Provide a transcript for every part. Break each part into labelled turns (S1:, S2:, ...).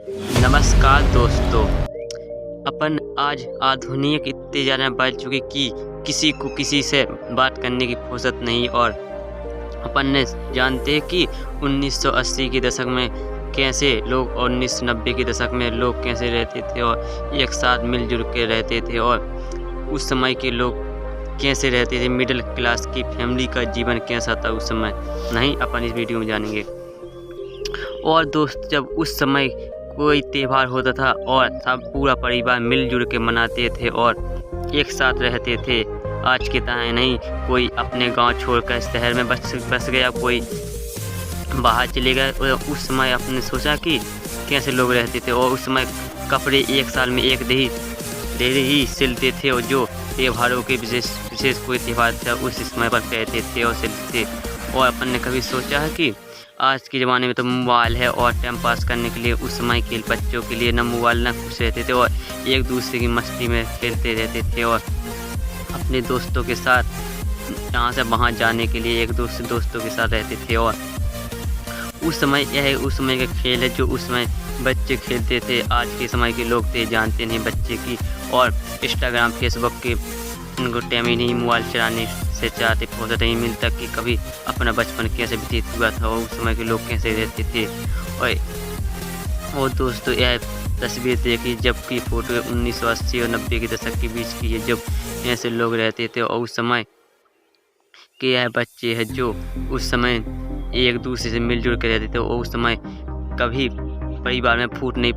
S1: नमस्कार दोस्तों। अपन आज आधुनिक इतने ज़्यादा बढ़ चुके कि किसी को किसी से बात करने की फुर्सत नहीं। और अपन ने जानते हैं कि 1980 के दशक में कैसे लोग और 1990 के दशक में लोग कैसे रहते थे और एक साथ मिलजुल के रहते थे। और उस समय के लोग कैसे रहते थे, मिडिल क्लास की फैमिली का जीवन कैसा था उस समय, नहीं अपन इस वीडियो में जानेंगे। और दोस्त, जब उस समय कोई त्यौहार होता था और सब पूरा परिवार मिलजुल के मनाते थे और एक साथ रहते थे। आज की तरह नहीं, कोई अपने गांव छोड़कर शहर में बस गया, कोई बाहर चले गए। और उस समय आपने सोचा कि कैसे लोग रहते थे। और उस समय कपड़े एक साल में एक डेढ़ ही सिलते थे, और जो त्योहारों के विशेष कोई त्यौहार था उस समय पर कहते थे और सिलते थे। और अपन ने कभी सोचा है कि आज के ज़माने में तो मोबाइल है और टाइम पास करने के लिए उस समय के बच्चों के लिए ना मोबाइल ना कुछ रहते थे और एक दूसरे की मस्ती में खेलते रहते थे और अपने दोस्तों के साथ यहाँ से वहाँ जाने के लिए एक दूसरे दोस्तों के साथ रहते थे। और उस समय का खेल है जो उस समय बच्चे खेलते थे। आज के समय के लोग थे जानते नहीं बच्चे की, और इंस्टाग्राम फेसबुक के उनको टाइम ही नहीं मोबाइल चलाने से चाहते फुर्सत नहीं मिलता कि कभी अपना बचपन कैसे व्यतीत हुआ था और उस समय के लोग कैसे रहते थे। और दोस्तों, यह तस्वीर देखी जबकि फ़ोटो 1980 और 90 के दशक के बीच की है, जब ऐसे लोग रहते थे। और उस समय के यह बच्चे हैं जो उस समय एक दूसरे से मिलजुल कर रहते थे। और उस समय कभी परिवार में फूट नहीं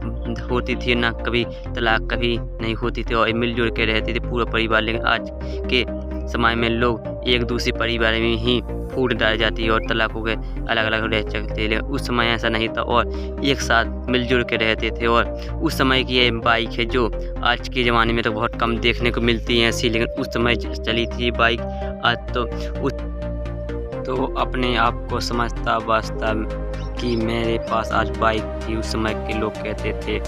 S1: होती थी, ना कभी तलाक कभी नहीं होती थी, और मिलजुल के रहते थे पूरा परिवार। लेकिन आज के समय में लोग एक दूसरे परिवार में ही फूट डाल जाती है और तलाक हो गए, अलग अलग रह चलते। लेकिन उस समय ऐसा नहीं था और एक साथ मिलजुल के रहते थे। और उस समय की ये बाइक है जो आज के ज़माने में तो बहुत कम देखने को मिलती है ऐसी, लेकिन उस समय चली थी बाइक। आज तो अपने आप को समझता वास्ता कि मेरे पास आज बाइक थी, उस समय के लोग कहते थे।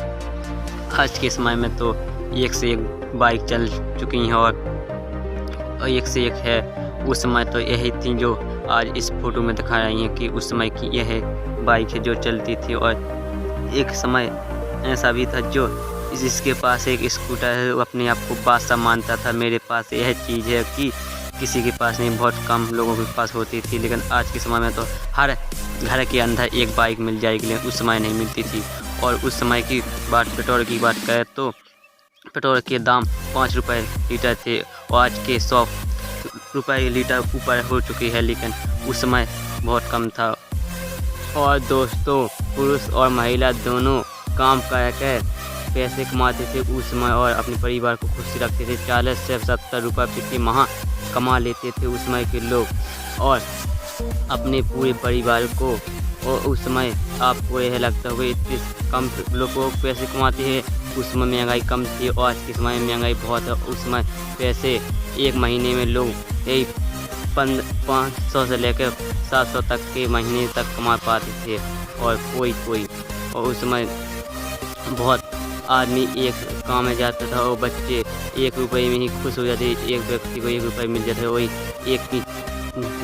S1: आज के समय में तो एक से एक बाइक चल चुकी हैं और एक से एक है। उस समय तो यही थी जो आज इस फोटो में दिखा रही हैं कि उस समय की यह बाइक है जो चलती थी। और एक समय ऐसा भी था जो जिसके पास एक स्कूटर है वो अपने आप को बादशाह मानता था। मेरे पास यह चीज़ है कि किसी के पास नहीं, बहुत कम लोगों के पास होती थी। लेकिन आज के समय में तो हर घर के अंदर एक बाइक मिल जाएगी, लेकिन उस समय नहीं मिलती थी। और उस समय की बात, पेट्रोल की बात करें तो पेट्रोल के दाम 5 रुपये लीटर थे और आज के 100 रुपये लीटर ऊपर हो चुकी है, लेकिन उस समय बहुत कम था। और दोस्तों, पुरुष और महिला दोनों काम करके पैसे कमाते थे उस समय और अपने परिवार को खुश रखते थे। 40 से 70 रुपये प्रति माह कमा लेते थे उस समय के लोग और अपने पूरे परिवार को। और उस समय आपको यह लगता होगा इतने कम लोगों को पैसे कमाते हैं, उस समय महंगाई कम थी और आज के समय में महंगाई बहुत है। उस समय पैसे एक महीने में लोग यही 500 से लेकर 700 तक के महीने तक कमा पाते थे और कोई और उस समय बहुत आदमी एक काम में जाता था और बच्चे 1 रुपये में ही खुश हो जाते। एक व्यक्ति को 1 रुपये मिल जाता है, वही एक की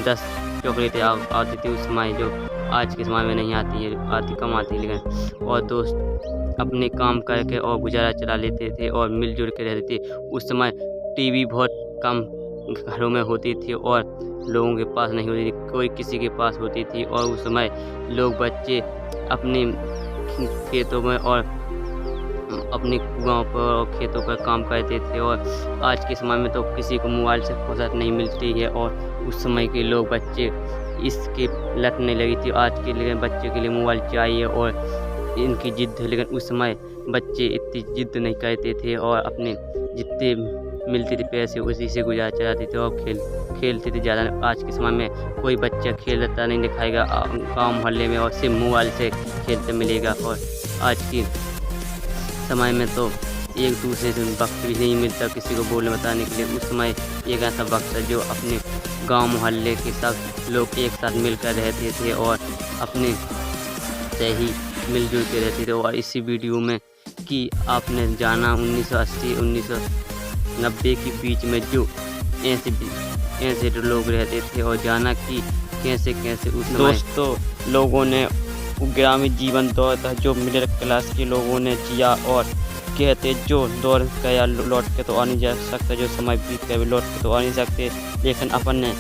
S1: 10 चॉकलेटें आती थी उस समय, जो आज के समय में नहीं आती है, कम आती है। लेकिन और दोस्त अपने काम करके और गुजारा चला लेते थे और मिलजुल के रहते थे। उस समय टीवी बहुत कम घरों में होती थी और लोगों के पास नहीं होती थी, कोई किसी के पास होती थी। और उस समय लोग बच्चे अपने खेतों में और अपने कुआं पर और खेतों पर काम करते थे। और आज के समय में तो किसी को मोबाइल से फुर्सत नहीं मिलती है और उस समय के लोग बच्चे इसके लत नहीं लगी थी। आज के लिए बच्चे के लिए मोबाइल चाहिए और इनकी जिद है, लेकिन उस समय बच्चे इतनी जिद नहीं करते थे और अपने जितने मिलते थे पैसे उसी से गुजारा चलाते थे और खेलते थे ज़्यादा। आज के समय में कोई बच्चा खेलता नहीं दिखाएगा गाँव मोहल्ले में और सिर्फ मोबाइल से खेलते मिलेगा। और आज की समय में तो एक दूसरे से वक्त भी नहीं मिलता किसी को बोलने बताने के लिए। उस समय एक ऐसा वक्त है जो अपने गांव मोहल्ले के सब लोग एक साथ मिलकर रहते थे और अपने से ही मिलजुल के रहते थे। और इसी वीडियो में कि आपने जाना 1980 1990 के बीच में जो ऐसे लोग रहते थे और जाना कि कैसे उस समय दोस्तों लोगों ने वो ग्रामीण जीवन दौर था जो मिडिल क्लास के लोगों ने जिया, और कहते जो दौर गया लौट के तो आ नहीं जा सकता, जो समय बीत गया लौट के तो आ नहीं सकते। लेकिन अपन ने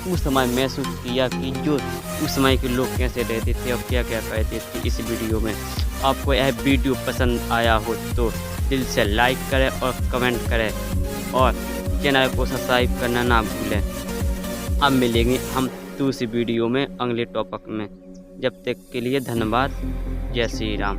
S1: उस समय महसूस किया कि जो उस समय के लोग कैसे रहते थे और क्या क्या करते थे। इस वीडियो में आपको यह वीडियो पसंद आया हो तो दिल से लाइक करें और कमेंट करें और चैनल को सब्सक्राइब करना ना भूलें। अब मिलेंगे हम दूसरी वीडियो में अगले टॉपिक में। जब तक के लिए धन्यवाद। जय श्री राम।